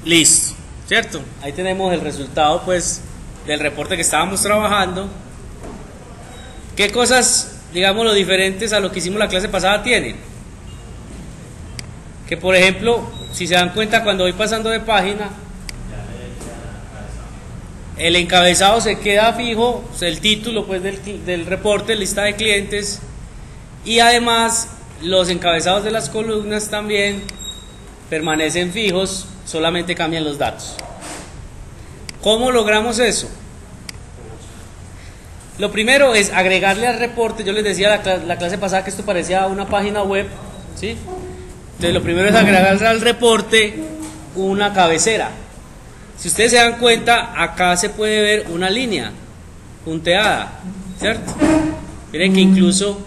Listo, ¿cierto? Ahí tenemos el resultado pues del reporte que estábamos trabajando. ¿Qué cosas, digamos, lo diferentes a lo que hicimos la clase pasada tiene? Que por ejemplo, si se dan cuenta, cuando voy pasando de página, el encabezado se queda fijo, o sea, el título pues del reporte, lista de clientes, y además los encabezados de las columnas también permanecen fijos, solamente cambian los datos. ¿Cómo logramos eso? Lo primero es agregarle al reporte. Yo les decía la clase pasada que esto parecía una página web, ¿sí? Entonces lo primero es agregarle al reporte una cabecera. Si ustedes se dan cuenta, acá se puede ver una línea punteada, ¿cierto? Miren que incluso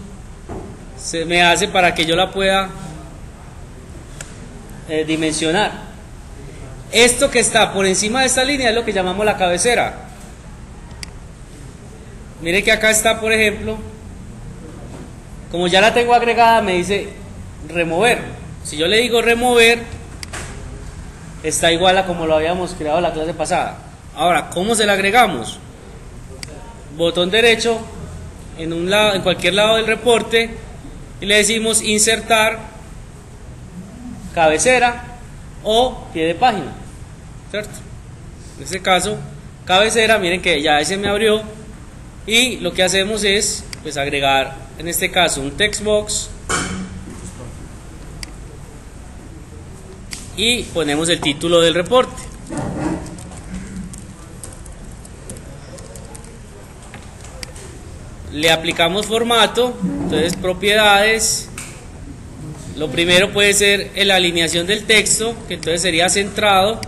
se me hace para que yo la pueda dimensionar. Esto que está por encima de esta línea es lo que llamamos la cabecera. Mire que acá está, por ejemplo, como ya la tengo agregada, me dice remover. Si yo le digo remover, está igual a como lo habíamos creado la clase pasada. Ahora, ¿cómo se la agregamos? Botón derecho en un lado, en cualquier lado del reporte, y le decimos insertar cabecera o pie de página, ¿cierto? En este caso, cabecera, miren que ya ese me abrió, y lo que hacemos es pues agregar en este caso un text box y ponemos el título del reporte. Le aplicamos formato, entonces propiedades. Lo primero puede ser la alineación del texto, que entonces sería centrado.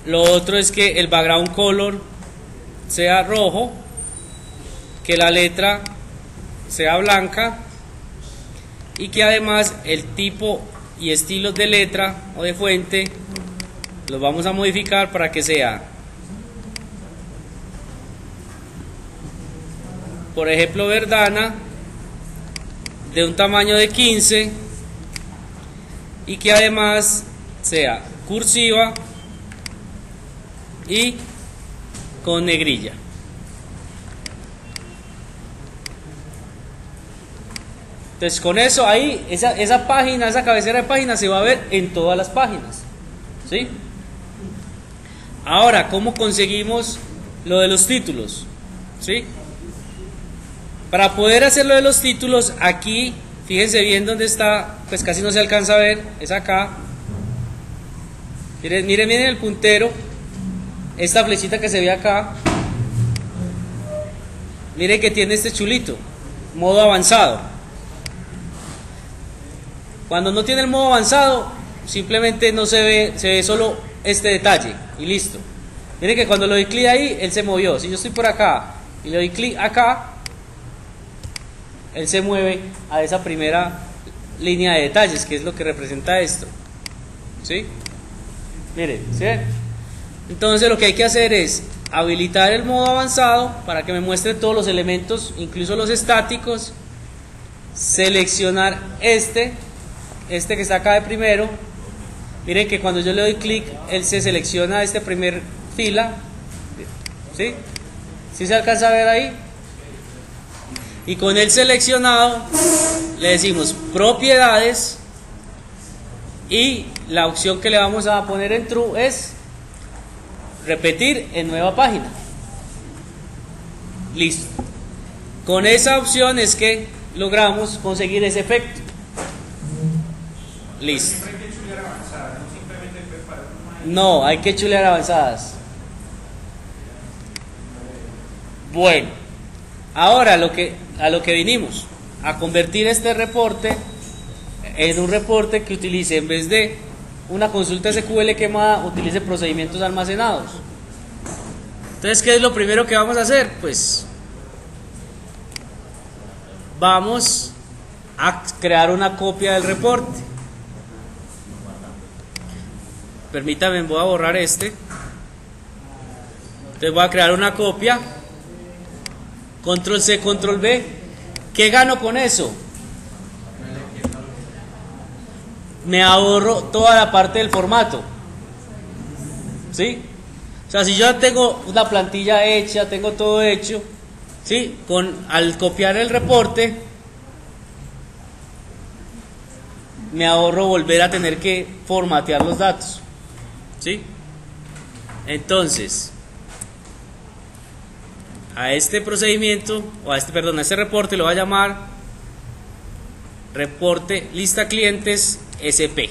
Lo otro es que el background color sea rojo, que la letra sea blanca y que además el tipo y estilos de letra o de fuente los vamos a modificar para que sea, por ejemplo, Verdana, de un tamaño de 15 y que además sea cursiva y con negrilla. Entonces con eso ahí, esa página, esa cabecera de página se va a ver en todas las páginas, ¿sí? Ahora, ¿cómo conseguimos lo de los títulos? ¿Sí? Para poder hacer lo de los títulos, aquí, fíjense bien dónde está, pues casi no se alcanza a ver, es acá. Miren el puntero, esta flechita que se ve acá, miren que tiene este chulito, modo avanzado. Cuando no tiene el modo avanzado, simplemente no se ve solo este detalle y listo. Miren que cuando le doy clic ahí, él se movió. Si yo estoy por acá y le doy clic acá, él se mueve a esa primera línea de detalles, que es lo que representa esto, ¿sí? Miren, ¿sí ven? Entonces lo que hay que hacer es habilitar el modo avanzado para que me muestre todos los elementos, incluso los estáticos. Seleccionar este que está acá de primero. Miren que cuando yo le doy clic, él se selecciona esta primer fila, ¿sí? ¿Sí se alcanza a ver ahí? Y con el seleccionado le decimos propiedades y la opción que le vamos a poner en true es repetir en nueva página. Listo. Con esa opción es que logramos conseguir ese efecto. Listo. No, hay que chulear avanzadas. Bueno, ahora a lo que vinimos, a convertir este reporte en un reporte que utilice, en vez de una consulta SQL quemada, utilice procedimientos almacenados. Entonces, ¿qué es lo primero que vamos a hacer? Pues vamos a crear una copia del reporte. Permítame, voy a borrar este. Entonces voy a crear una copia. Control C, Control V. ¿Qué gano con eso? me ahorro toda la parte del formato. ¿Sí? O sea, si yo tengo una plantilla hecha, tengo todo hecho, ¿sí? Al copiar el reporte, me ahorro volver a tener que formatear los datos. ¿Sí? Entonces, a este procedimiento, o a este reporte lo voy a llamar reporte lista clientes SP.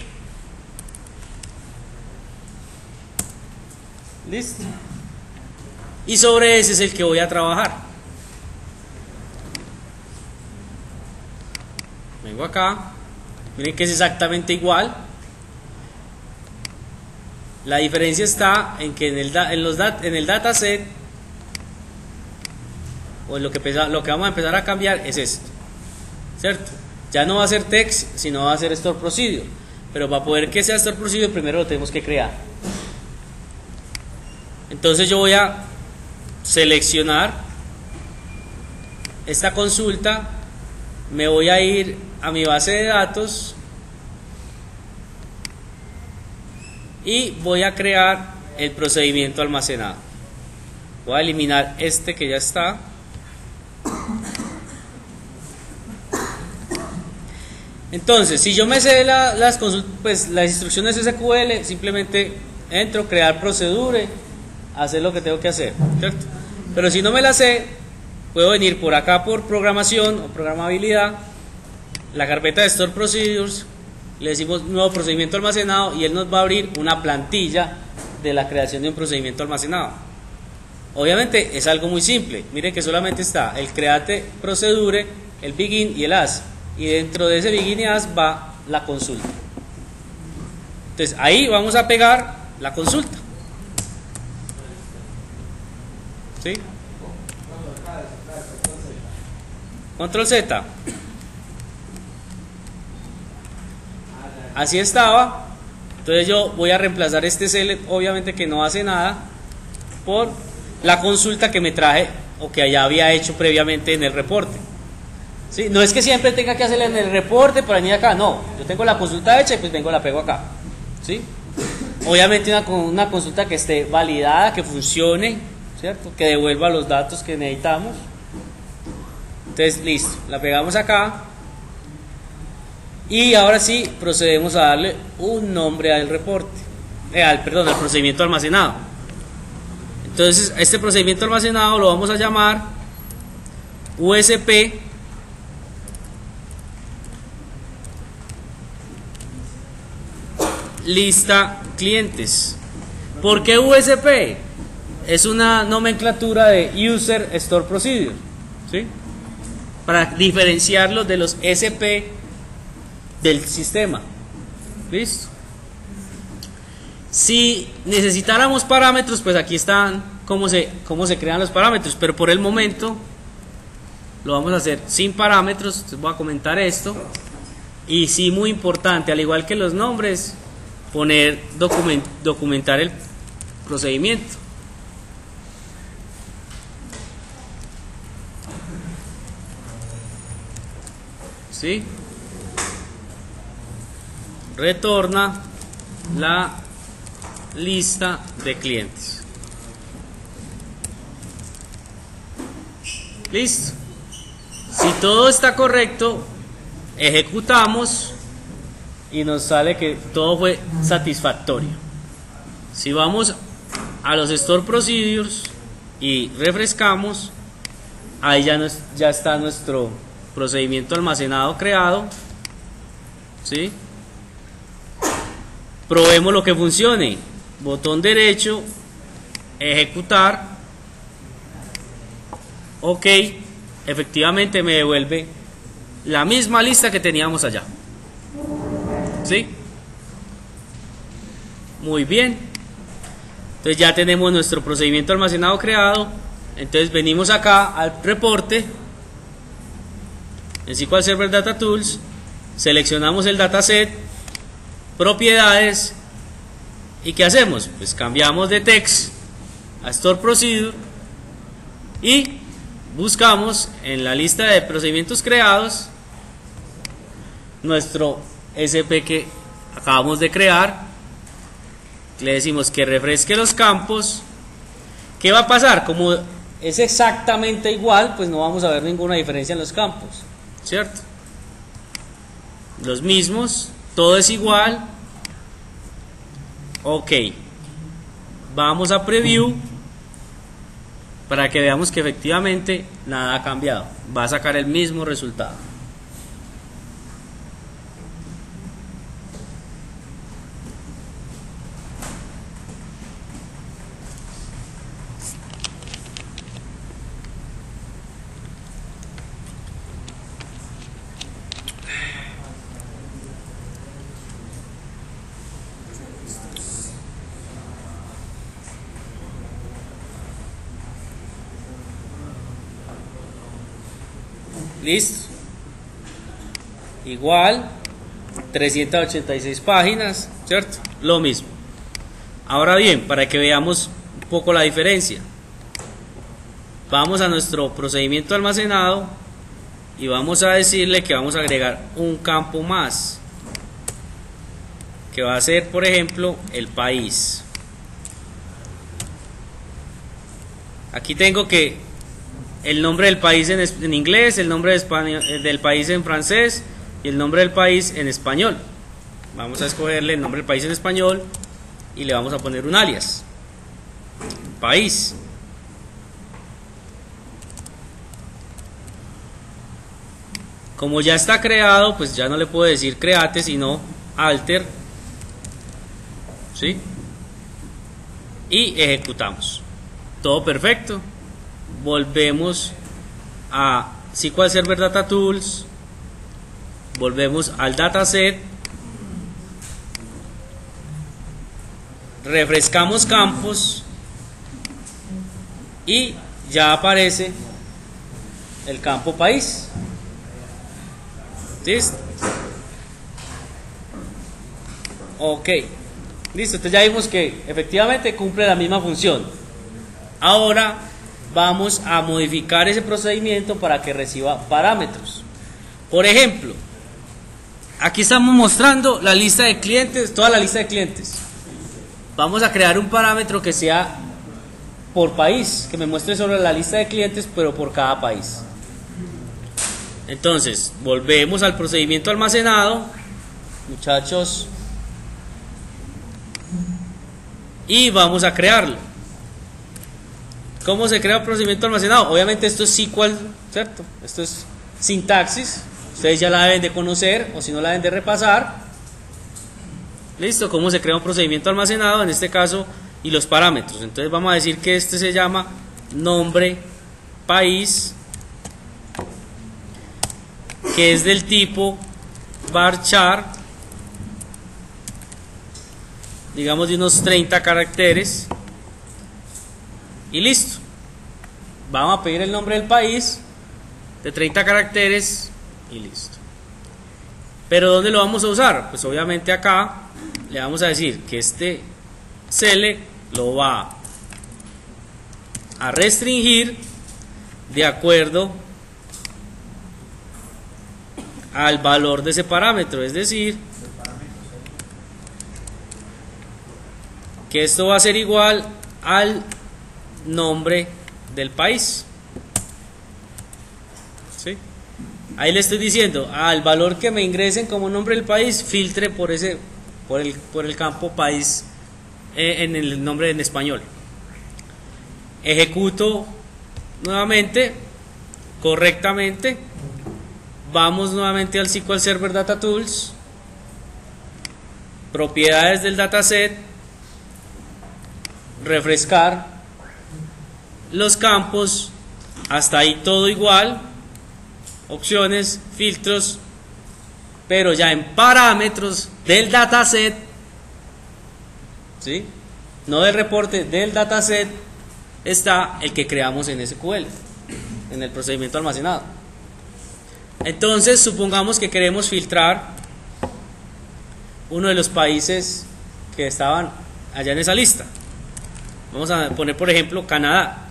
¿Listo? Y sobre ese es el que voy a trabajar. Vengo acá, miren que es exactamente igual. La diferencia está en que en el dataset, o lo que vamos a empezar a cambiar es esto, ¿cierto? Ya no va a ser text, sino va a ser store procedure. Pero para poder que sea store procedure, primero lo tenemos que crear. Entonces yo voy a seleccionar esta consulta, me voy a ir a mi base de datos y voy a crear el procedimiento almacenado. Voy a eliminar este que ya está. Entonces, si yo me sé las instrucciones SQL, simplemente entro, crear procedure, hacer lo que tengo que hacer, ¿cierto? Pero si no me la sé, puedo venir por acá por programación o programabilidad, la carpeta de Store Procedures, le decimos nuevo procedimiento almacenado y él nos va a abrir una plantilla de la creación de un procedimiento almacenado. Obviamente es algo muy simple, miren que solamente está el create procedure, el begin y el as, y dentro de ese begin y as va la consulta. Entonces ahí vamos a pegar la consulta. ¿Sí? Control Z. Así estaba. Entonces yo voy a reemplazar este select, obviamente que no hace nada, por la consulta que me traje o que ya había hecho previamente en el reporte. ¿Sí? No es que siempre tenga que hacerla en el reporte para venir acá, no. Yo tengo la consulta hecha y pues vengo la pego acá. ¿Sí? Obviamente una consulta que esté validada, que funcione, ¿cierto? Que devuelva los datos que necesitamos. Entonces, listo, la pegamos acá. Y ahora sí, procedemos a darle un nombre al reporte, al procedimiento almacenado. Entonces, este procedimiento almacenado lo vamos a llamar USP lista clientes. ¿Por qué USP? Es una nomenclatura de User Store Procedure, ¿sí? Para diferenciarlo de los SP del sistema. ¿Listo? Si necesitáramos parámetros, pues aquí están cómo se crean los parámetros, pero por el momento lo vamos a hacer sin parámetros. Entonces voy a comentar esto. Y sí, muy importante, al igual que los nombres, poner documentar el procedimiento. ¿Sí? Retorna la lista de clientes. Listo. Si todo está correcto, ejecutamos y nos sale que todo fue satisfactorio. Si vamos a los Store Procedures y refrescamos, ahí ya está nuestro procedimiento almacenado creado. ¿Sí? Probemos lo que funcione. Botón derecho, ejecutar. Ok, efectivamente me devuelve la misma lista que teníamos allá. ¿Sí? Muy bien. Entonces ya tenemos nuestro procedimiento almacenado creado. Entonces venimos acá al reporte en SQL Server Data Tools, seleccionamos el dataset, propiedades, y ¿qué hacemos? Pues cambiamos de text a Store Procedure y buscamos en la lista de procedimientos creados nuestro SP que acabamos de crear, le decimos que refresque los campos. ¿Qué va a pasar? Como es exactamente igual, pues no vamos a ver ninguna diferencia en los campos, ¿cierto? Los mismos, todo es igual. Ok, vamos a preview para que veamos que efectivamente nada ha cambiado, va a sacar el mismo resultado. Listo. Igual, 386 páginas, ¿cierto? Lo mismo. Ahora bien, para que veamos un poco la diferencia, vamos a nuestro procedimiento de almacenado y vamos a decirle que vamos a agregar un campo más, que va a ser, por ejemplo, el país. Aquí tengo que el nombre del país en inglés, el nombre de España, del país en francés y el nombre del país en español. Vamos a escogerle el nombre del país en español y le vamos a poner un alias. País. Como ya está creado, pues ya no le puedo decir create, sino alter. ¿Sí? Y ejecutamos. Todo perfecto. Volvemos a SQL Server Data Tools, volvemos al dataset, refrescamos campos y ya aparece el campo país. ¿Listo? Ok, listo, entonces ya vimos que efectivamente cumple la misma función. Ahora vamos a modificar ese procedimiento para que reciba parámetros. Por ejemplo, aquí estamos mostrando la lista de clientes, toda la lista de clientes. Vamos a crear un parámetro que sea por país, que me muestre solo la lista de clientes, pero por cada país. Entonces, volvemos al procedimiento almacenado, muchachos, y vamos a crearlo. ¿Cómo se crea un procedimiento almacenado? Obviamente esto es SQL, ¿cierto? Esto es sintaxis, ustedes ya la deben de conocer o si no la deben de repasar. Listo, ¿cómo se crea un procedimiento almacenado? En este caso, y los parámetros. Entonces vamos a decir que este se llama nombre país, que es del tipo varchar, digamos de unos 30 caracteres. Y listo. Vamos a pedir el nombre del país de 30 caracteres y listo. Pero ¿dónde lo vamos a usar? Pues obviamente acá le vamos a decir que este select lo va a restringir de acuerdo al valor de ese parámetro, es decir, que esto va a ser igual al nombre del país. ¿Sí? Ahí le estoy diciendo al valor que me ingresen como nombre del país, filtre por el campo país en el nombre en español. Ejecuto nuevamente correctamente. Vamos nuevamente al SQL Server Data Tools, propiedades del dataset, refrescar los campos, hasta ahí todo igual, opciones, filtros, pero ya en parámetros del dataset, ¿sí? No del reporte, del dataset está el que creamos en SQL, en el procedimiento almacenado. Entonces supongamos que queremos filtrar uno de los países que estaban allá en esa lista. Vamos a poner por ejemplo Canadá.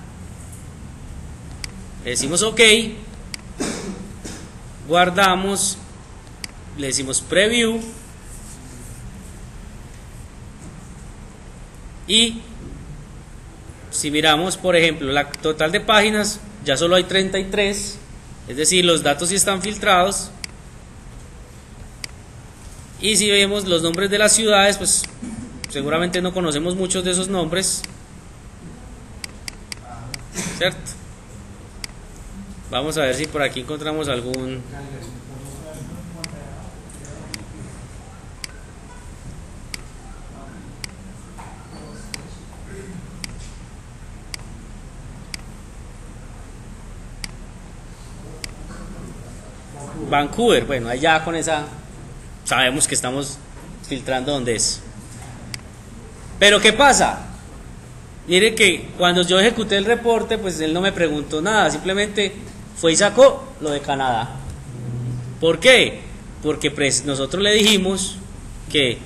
Le decimos OK, guardamos, le decimos preview Y si miramos, por ejemplo, la total de páginas, ya solo hay 33, es decir, los datos sí están filtrados. Y si vemos los nombres de las ciudades, pues seguramente no conocemos muchos de esos nombres, ¿cierto? Vamos a ver si por aquí encontramos algún... Vancouver, bueno, allá con esa sabemos que estamos filtrando dónde es. Pero ¿qué pasa? Mire que cuando yo ejecuté el reporte, pues él no me preguntó nada, simplemente fue y sacó lo de Canadá. ¿Por qué? Porque pues nosotros le dijimos que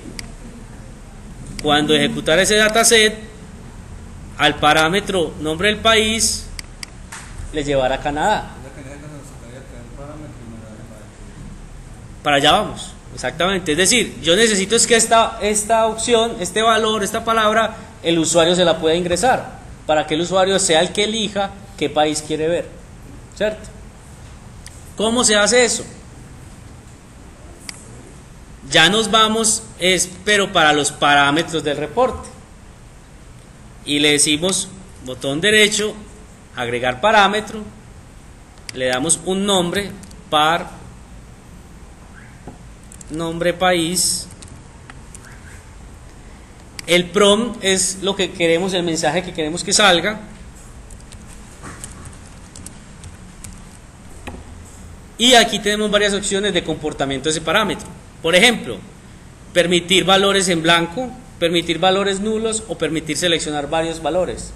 cuando ejecutara ese dataset, al parámetro nombre del país le llevara a Canadá. Para allá vamos, exactamente. Es decir, yo necesito es que esta opción, este valor, esta palabra, el usuario se la pueda ingresar, para que el usuario sea el que elija qué país quiere ver, ¿cierto? ¿Cómo se hace eso? Ya nos vamos, pero para los parámetros del reporte. Y le decimos, botón derecho, agregar parámetro, le damos un nombre, nombre país. El prompt es lo que queremos, el mensaje que queremos que salga. Y aquí tenemos varias opciones de comportamiento de ese parámetro. Por ejemplo, permitir valores en blanco, permitir valores nulos o permitir seleccionar varios valores.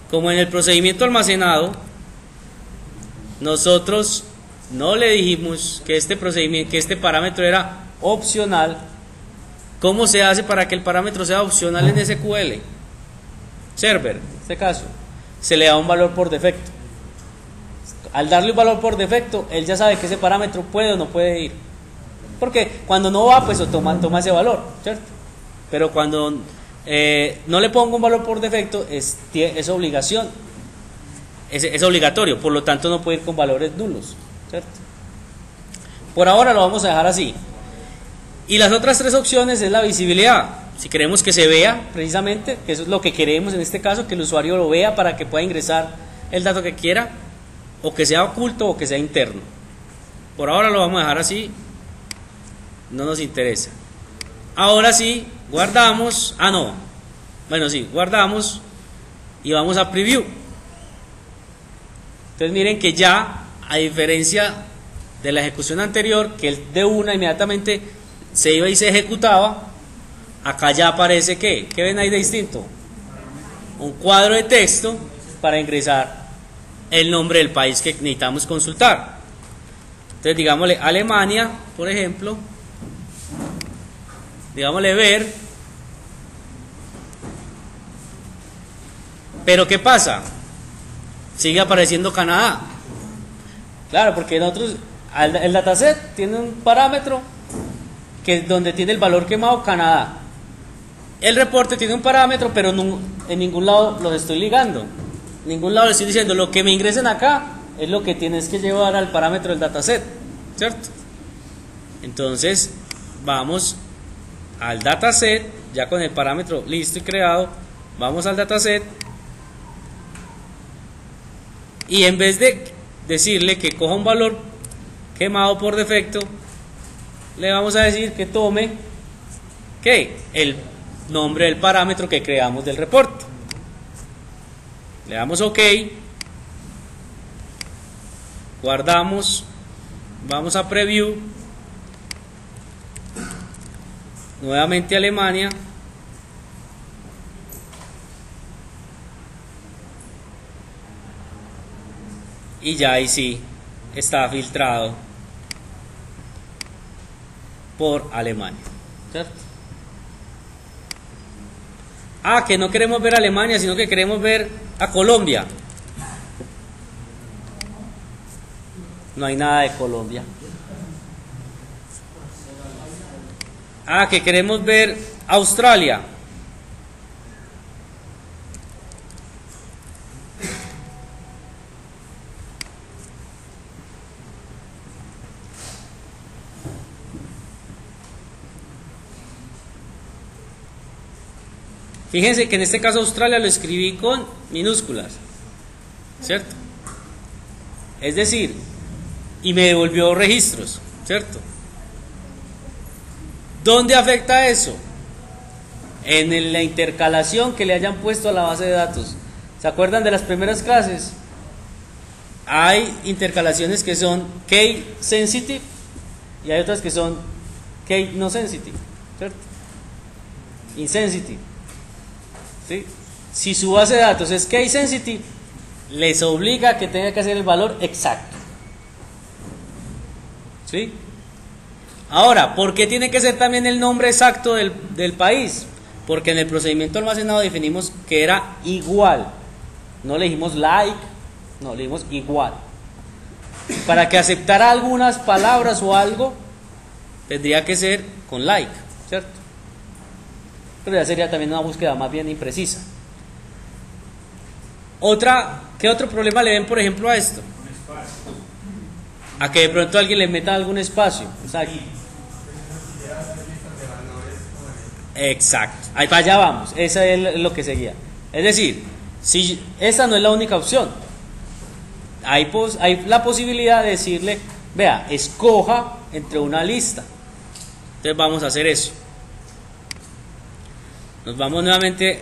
Como en el procedimiento almacenado, nosotros no le dijimos que este parámetro era opcional. ¿Cómo se hace para que el parámetro sea opcional en SQL Server? En este caso, se le da un valor por defecto. Al darle un valor por defecto, él ya sabe que ese parámetro puede o no puede ir. Porque cuando no va, pues toma ese valor, ¿cierto? Pero cuando no le pongo un valor por defecto, es obligación, es obligatorio, por lo tanto no puede ir con valores nulos, ¿cierto? Por ahora lo vamos a dejar así. Y las otras tres opciones es la visibilidad. Si queremos que se vea, precisamente, que eso es lo que queremos en este caso, que el usuario lo vea para que pueda ingresar el dato que quiera, o que sea oculto o que sea interno. Por ahora lo vamos a dejar así, no nos interesa. Ahora sí, guardamos, guardamos y vamos a preview. Entonces miren que ya, a diferencia de la ejecución anterior, que el de una inmediatamente se iba y se ejecutaba, acá ya aparece ¿qué ven ahí de distinto? Un cuadro de texto para ingresar el nombre del país que necesitamos consultar. Entonces digámosle Alemania, por ejemplo, digámosle ver. Pero ¿qué pasa? Sigue apareciendo Canadá. Claro, porque nosotros, el dataset tiene un parámetro que donde tiene el valor quemado Canadá. El reporte tiene un parámetro, pero en ningún lado los estoy ligando. En ningún lado les estoy diciendo lo que me ingresen acá es lo que tienes que llevar al parámetro del dataset, ¿cierto? Entonces vamos al dataset, ya con el parámetro listo y creado, vamos al dataset y en vez de decirle que coja un valor quemado por defecto, le vamos a decir que tome el nombre del parámetro que creamos del reporte. Le damos OK, guardamos, vamos a preview, nuevamente Alemania, y ya ahí sí está filtrado por Alemania, ¿cierto? Que no queremos ver Alemania, sino que queremos ver a Colombia. No hay nada de Colombia. Que queremos ver Australia. Fíjense que en este caso Australia lo escribí con minúsculas, ¿cierto? Es decir, y me devolvió registros, ¿cierto? ¿Dónde afecta eso? En la intercalación que le hayan puesto a la base de datos. ¿Se acuerdan de las primeras clases? Hay intercalaciones que son key sensitive y hay otras que son key no sensitive, ¿cierto? Insensitive. ¿Sí? Si su base de datos es key sensitive, les obliga a que tenga que hacer el valor exacto. ¿Sí? Ahora, ¿por qué tiene que ser también el nombre exacto del país? Porque en el procedimiento almacenado definimos que era igual. No le dijimos like, no, le dijimos igual. Para que aceptara algunas palabras o algo, tendría que ser con like, ¿cierto? Pero ya sería también una búsqueda más bien imprecisa. ¿Qué otro problema le ven, por ejemplo, a esto? A que de pronto alguien le meta algún espacio. Exacto. Ahí para allá vamos. Esa es lo que seguía. Es decir, si esa no es la única opción, hay la posibilidad de decirle, vea, escoja entre una lista. Entonces vamos a hacer eso. Nos vamos nuevamente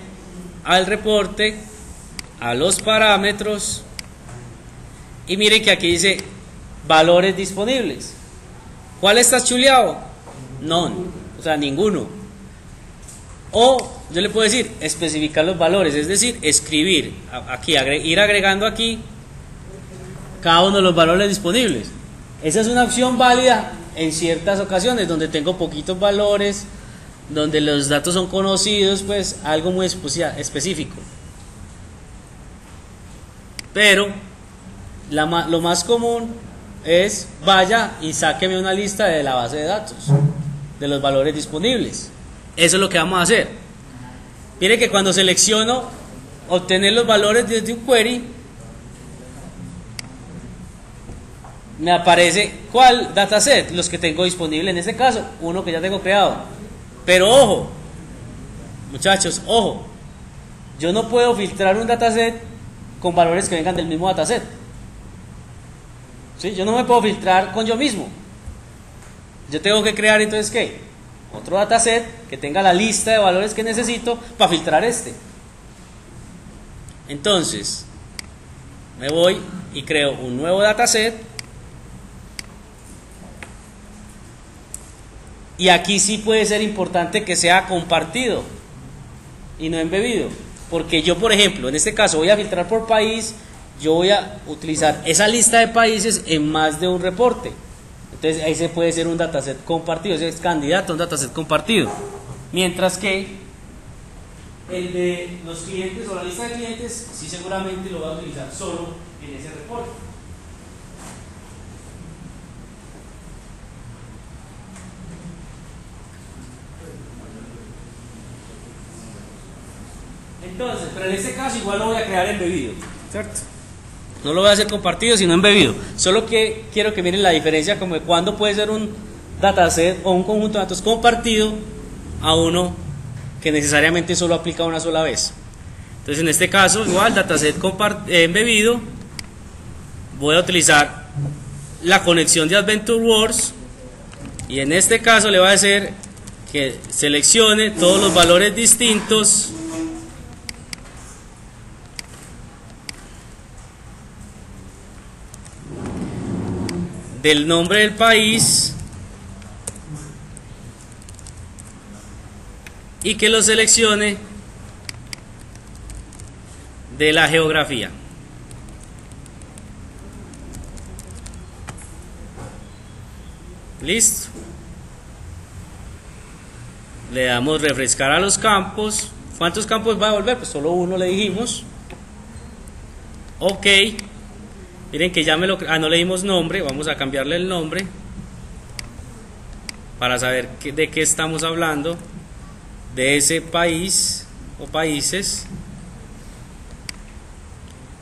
al reporte, a los parámetros, y miren que aquí dice valores disponibles. ¿Cuál está chuleado? None, o sea, ninguno. O yo le puedo decir especificar los valores, es decir, escribir aquí, ir agregando aquí cada uno de los valores disponibles. Esa es una opción válida en ciertas ocasiones donde tengo poquitos valores, donde los datos son conocidos, pues algo muy específico. Pero lo más común es vaya y sáqueme una lista de la base de datos de los valores disponibles. Eso es lo que vamos a hacer. Mire que cuando selecciono obtener los valores desde un query, me aparece cuál dataset, los que tengo disponible, en este caso uno que ya tengo creado. Pero ojo, muchachos, ojo, yo no puedo filtrar un dataset con valores que vengan del mismo dataset. ¿Sí? Yo no me puedo filtrar con yo mismo. Yo tengo que crear entonces ¿qué? Otro dataset que tenga la lista de valores que necesito para filtrar este. Entonces me voy y creo un nuevo dataset, y aquí sí puede ser importante que sea compartido y no embebido, porque yo, por ejemplo, en este caso voy a filtrar por país. Yo voy a utilizar esa lista de países en más de un reporte. Entonces ahí se puede ser un dataset compartido, ese es candidato a un dataset compartido. Mientras que el de los clientes o la lista de clientes, sí seguramente lo va a utilizar solo en ese reporte. Entonces, pero en este caso igual lo voy a crear embebido, ¿cierto? No lo voy a hacer compartido, sino embebido. Solo que quiero que miren la diferencia como de cuándo puede ser un dataset o un conjunto de datos compartido a uno que necesariamente solo aplica una sola vez. Entonces en este caso igual dataset embebido, voy a utilizar la conexión de Adventure Words, y en este caso le voy a hacer que seleccione todos los valores distintos del nombre del país y que lo seleccione de la geografía. Listo. Le damos refrescar a los campos. ¿Cuántos campos va a devolver? Pues solo uno le dijimos. Ok. Miren que ya no le dimos nombre, vamos a cambiarle el nombre para saber de qué estamos hablando, de ese país o países.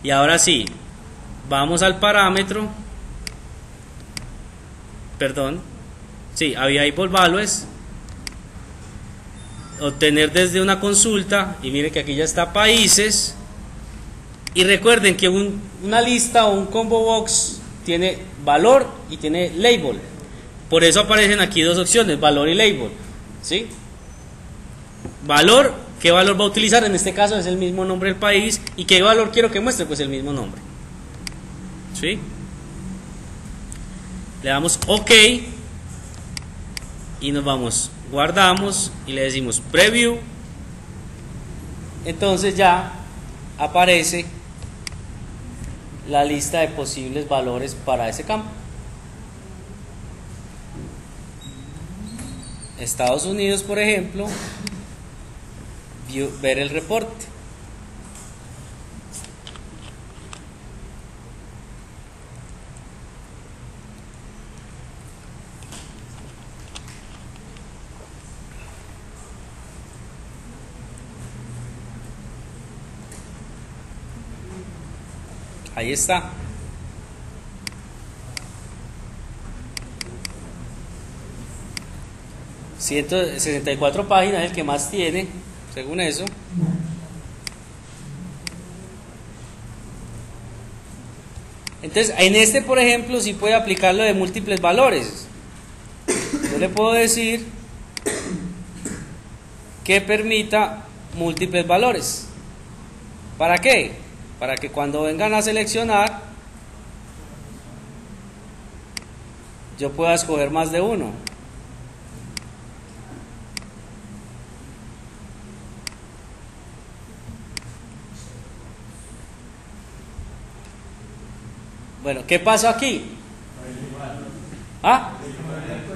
Y ahora sí, vamos al parámetro, available values, obtener desde una consulta, y miren que aquí ya está países, y recuerden que una lista o un combo box tiene valor y tiene label, por eso aparecen aquí dos opciones, valor y label, ¿sí? Valor, ¿qué valor va a utilizar? En este caso es el mismo nombre del país, y ¿qué valor quiero que muestre? Pues el mismo nombre, ¿sí? Le damos OK y nos vamos, guardamos y le decimos preview. Entonces ya aparece la lista de posibles valores para ese campo. Estados Unidos, por ejemplo, ver el reporte. Ahí está. ...164 páginas, el que más tiene, según eso. Entonces, en este, por ejemplo, sí puede aplicarlo de múltiples valores. Yo le puedo decir que permita múltiples valores. ¿Para qué? Para que cuando vengan a seleccionar, yo pueda escoger más de uno. Bueno, ¿qué pasó aquí? ¿Ah?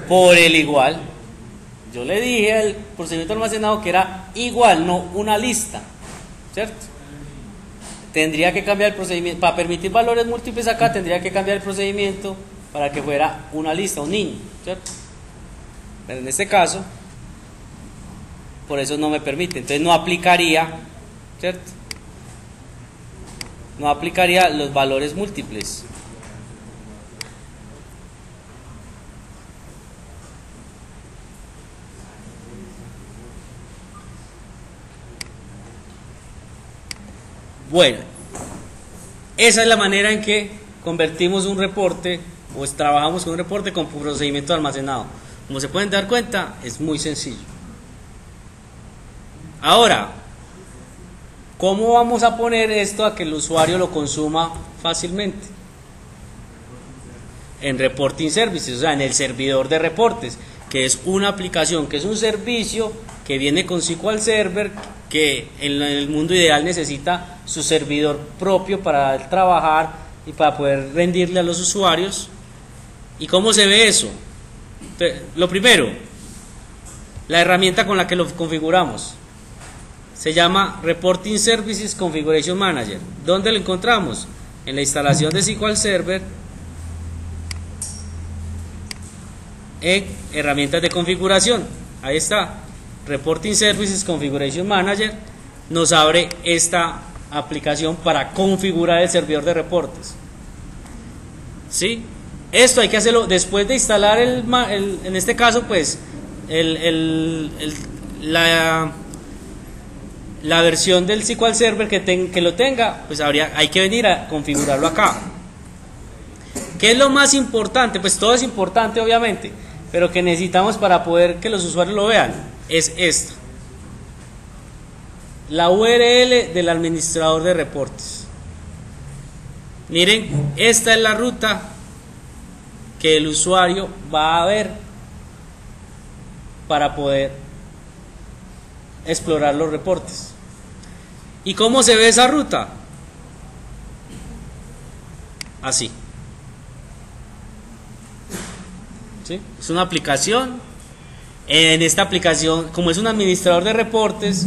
Por el igual. Yo le dije al procedimiento almacenado que era igual, no una lista, ¿cierto? Tendría que cambiar el procedimiento, para permitir valores múltiples acá, tendría que cambiar el procedimiento para que fuera una lista, un int, ¿cierto? Pero en este caso, por eso no me permite, entonces no aplicaría, ¿cierto? No aplicaría los valores múltiples. Bueno, esa es la manera en que convertimos un reporte o trabajamos con un reporte con procedimiento de almacenado. Como se pueden dar cuenta, es muy sencillo. Ahora, ¿cómo vamos a poner esto a que el usuario lo consuma fácilmente? En Reporting Services, o sea, en el servidor de reportes, que es una aplicación, que es un servicio que viene con SQL Server, que en el mundo ideal necesita su servidor propio para trabajar y para poder rendirle a los usuarios. ¿Y cómo se ve eso? Entonces, lo primero, la herramienta con la que lo configuramos se llama Reporting Services Configuration Manager. ¿Dónde lo encontramos? En la instalación de SQL Server, en herramientas de configuración. Ahí está, Reporting Services Configuration Manager. Nos abre esta aplicación para configurar el servidor de reportes. ¿Sí? Esto hay que hacerlo después de instalar en este caso, pues, la versión del SQL Server que lo tenga, pues hay que venir a configurarlo acá. ¿Qué es lo más importante? Pues todo es importante, obviamente, pero que necesitamos para poder que los usuarios lo vean es esta: la URL del administrador de reportes. Miren, esta es la ruta que el usuario va a ver para poder explorar los reportes. ¿Y cómo se ve esa ruta? Así. ¿Sí? Es una aplicación. En esta aplicación, como es un administrador de reportes,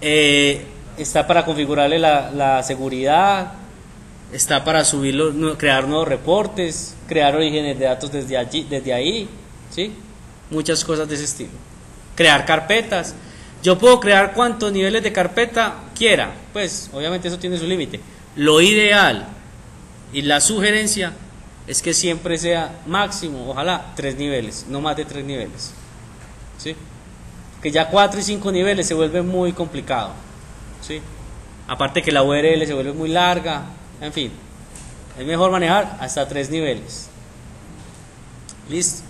está para configurarle la seguridad, está para subirlo, crear nuevos reportes, crear orígenes de datos desde ahí, ¿sí? Muchas cosas de ese estilo. Crear carpetas. Yo puedo crear cuantos niveles de carpeta quiera, pues obviamente eso tiene su límite. Lo ideal y la sugerencia es que siempre sea máximo, ojalá 3 niveles, no más de 3 niveles, ¿sí? que ya 4 y 5 niveles se vuelve muy complicado, ¿sí? Aparte que la URL se vuelve muy larga, en fin, es mejor manejar hasta 3 niveles. ¿Listo?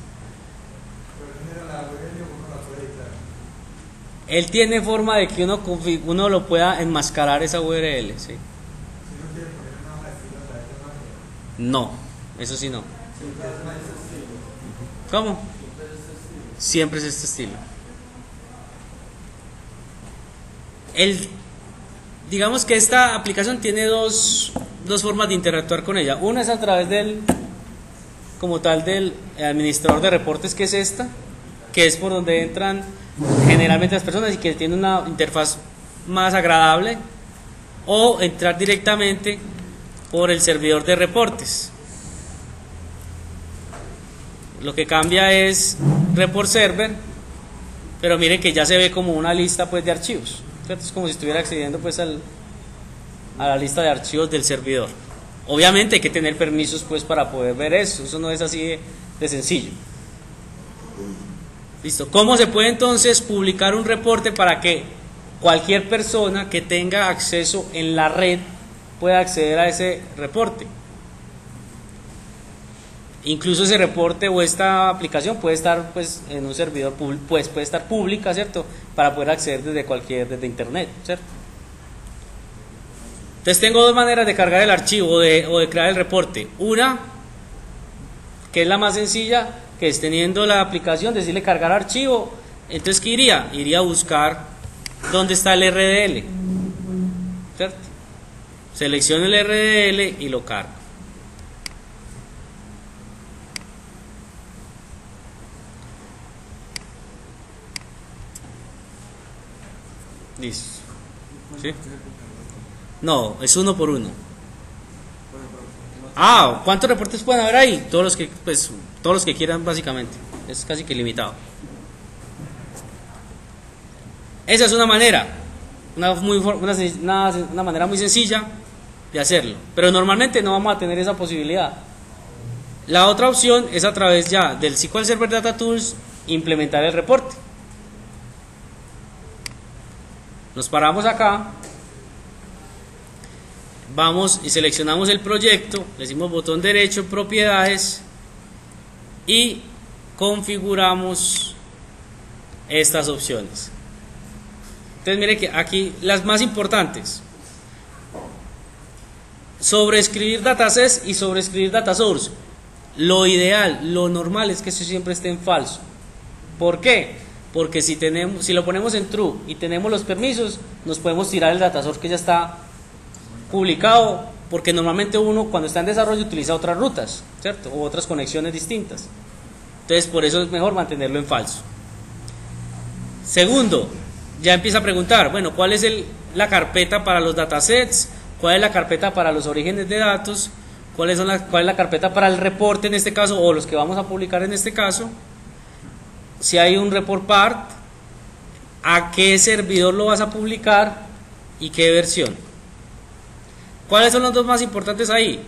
Él tiene forma de que uno lo pueda enmascarar esa URL, ¿sí? No, eso sí no. ¿Cómo? Siempre es este estilo. Digamos que esta aplicación tiene dos formas de interactuar con ella. Una es a través como tal del administrador de reportes, que es esta, que es por donde entran generalmente las personas y que tiene una interfaz más agradable, o entrar directamente por el servidor de reportes. Lo que cambia es report server, pero miren que ya se ve como una lista pues de archivos, ¿cierto? Es como si estuviera accediendo pues a la lista de archivos del servidor. Obviamente hay que tener permisos pues para poder ver eso no es así de sencillo. Listo. ¿Cómo se puede entonces publicar un reporte para que cualquier persona que tenga acceso en la red pueda acceder a ese reporte? Incluso ese reporte o esta aplicación puede estar pues en un servidor pues puede estar pública, ¿cierto? Para poder acceder desde internet, ¿cierto? Entonces tengo dos maneras de cargar el archivo o de crear el reporte. Una, que es la más sencilla, que es teniendo la aplicación, decirle cargar archivo. Entonces ¿qué iría? Iría a buscar dónde está el RDL, ¿cierto? Selecciono el RDL y lo cargo. Listo. ¿Sí? No, es uno por uno. ¿Cuántos reportes pueden haber ahí? Todos los que quieran básicamente. Es casi que limitado. Esa es una manera, una manera muy sencilla de hacerlo. Pero normalmente no vamos a tener esa posibilidad. La otra opción es a través ya del SQL Server Data Tools implementar el reporte. Nos paramos acá, vamos y seleccionamos el proyecto, le decimos botón derecho, propiedades, y configuramos estas opciones. Entonces mire que aquí las más importantes: sobreescribir datasets y sobreescribir data source. Lo ideal, lo normal es que eso siempre esté en falso. ¿Por qué? Porque si lo ponemos en true y tenemos los permisos, nos podemos tirar el data source que ya está publicado, porque normalmente uno cuando está en desarrollo utiliza otras rutas, ¿cierto? O otras conexiones distintas. Entonces por eso es mejor mantenerlo en falso. Segundo, ya empieza a preguntar, bueno, ¿cuál es la carpeta para los datasets? ¿Cuál es la carpeta para los orígenes de datos? ¿Cuál es la carpeta para el reporte en este caso, o los que vamos a publicar en este caso? Si hay un report part, ¿a qué servidor lo vas a publicar y qué versión? ¿Cuáles son los dos más importantes ahí?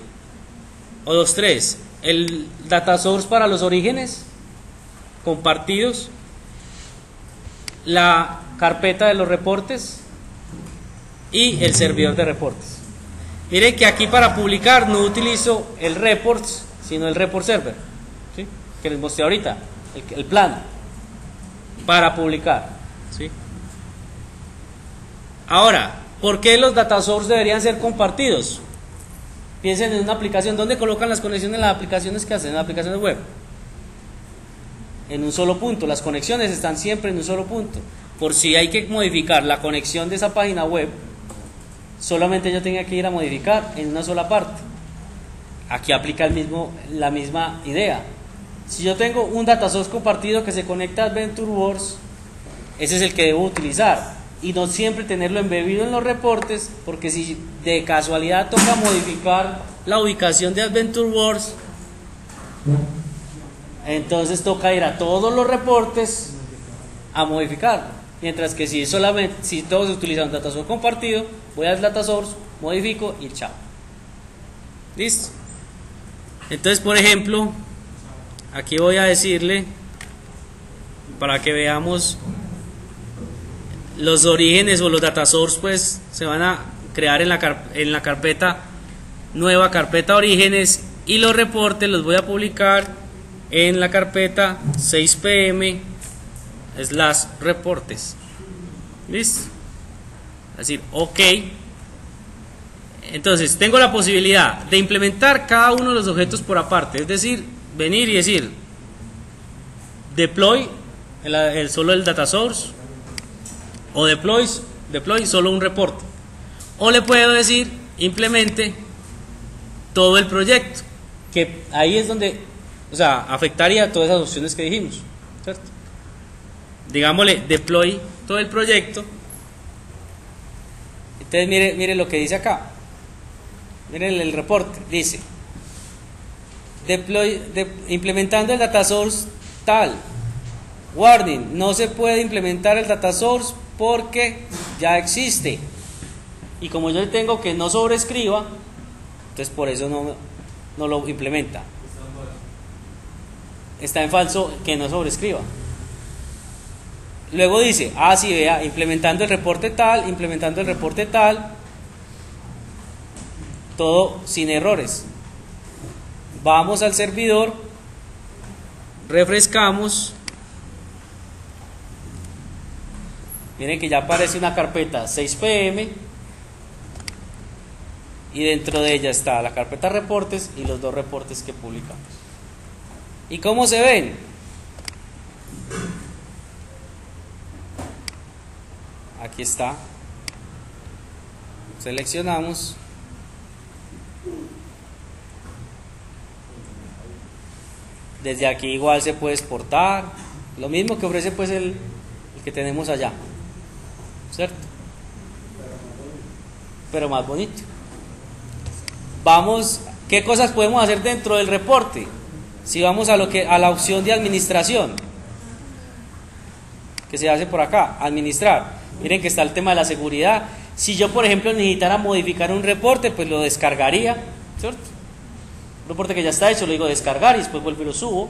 O los tres: el data source para los orígenes compartidos, la carpeta de los reportes y el servidor de reportes. Miren que aquí para publicar no utilizo el reports, sino el report server, ¿sí? Que les mostré ahorita, el plano para publicar, ¿sí? Ahora, ¿por qué los data source deberían ser compartidos? Piensen en una aplicación. ¿Dónde colocan las conexiones en las aplicaciones que hacen? En las aplicaciones web. En un solo punto. Las conexiones están siempre en un solo punto. Por si hay que modificar la conexión de esa página web, solamente yo tenga que ir a modificar en una sola parte. Aquí aplica la misma idea. Si yo tengo un data source compartido que se conecta a AdventureWorks, ese es el que debo utilizar, y no siempre tenerlo embebido en los reportes, porque si de casualidad toca modificar la ubicación de AdventureWorks, entonces toca ir a todos los reportes a modificarlo. Mientras que si todos utilizan un data source compartido, voy al data source, modifico y chao. ¿Listo? Entonces, por ejemplo, aquí voy a decirle, para que veamos los orígenes o los data source pues se van a crear en la carpeta, nueva carpeta orígenes, y los reportes los voy a publicar en la carpeta 6pm/reportes. ¿Listo? Es decir, ok. Entonces tengo la posibilidad de implementar cada uno de los objetos por aparte, es decir, venir y decir deploy solo el data source, o deploy solo un reporte, o le puedo decir implemente todo el proyecto, que ahí es donde, o sea, afectaría todas esas opciones que dijimos, ¿cierto? Digámosle deploy todo el proyecto. Entonces mire lo que dice acá, miren el reporte, dice implementando el data source tal, warning, no se puede implementar el data source porque ya existe, y como yo le tengo que no sobrescriba, entonces por eso no lo implementa. Está en falso que no sobrescriba. Luego dice, sí, vea, implementando el reporte tal, todo sin errores. Vamos al servidor, refrescamos, miren que ya aparece una carpeta 6pm, y dentro de ella está la carpeta reportes y los dos reportes que publicamos. ¿Y cómo se ven? Aquí está, seleccionamos, desde aquí igual se puede exportar, lo mismo que ofrece pues el que tenemos allá, ¿cierto? Pero más bonito. Vamos, ¿qué cosas podemos hacer dentro del reporte? Si vamos a la opción de administración, que se hace por acá, administrar. Miren que está el tema de la seguridad. Si yo, por ejemplo, necesitara modificar un reporte, pues lo descargaría, ¿cierto? Un reporte que ya está hecho, lo digo descargar y después vuelvo y lo subo.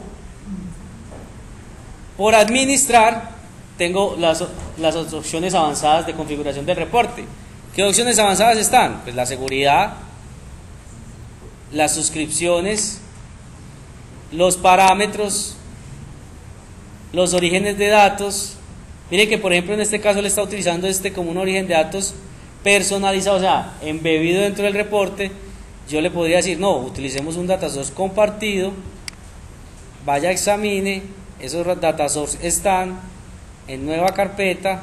Por administrar, tengo las opciones avanzadas de configuración del reporte. ¿Qué opciones avanzadas están? Pues la seguridad, las suscripciones, los parámetros, los orígenes de datos. Mire que por ejemplo en este caso le está utilizando como un origen de datos personalizado, o sea, embebido dentro del reporte. Yo le podría decir, no, utilicemos un data source compartido, vaya, examine, esos data source están en nueva carpeta,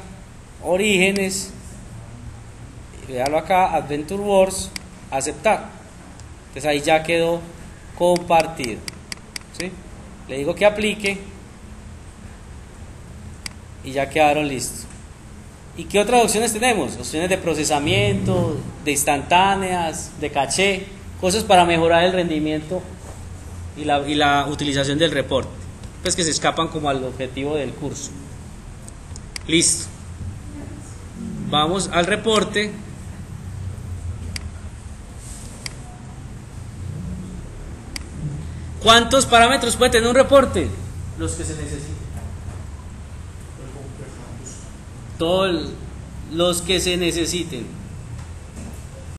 orígenes, véalo acá, Adventure Wars, aceptar. Entonces ahí ya quedó compartido, ¿sí? Le digo que aplique y ya quedaron listos. ¿Y qué otras opciones tenemos? Opciones de procesamiento, de instantáneas, de caché, cosas para mejorar el rendimiento y la utilización del reporte, pues que se escapan como al objetivo del curso. Listo. Vamos al reporte. ¿Cuántos parámetros puede tener un reporte? Los que se necesiten. Todos los que se necesiten.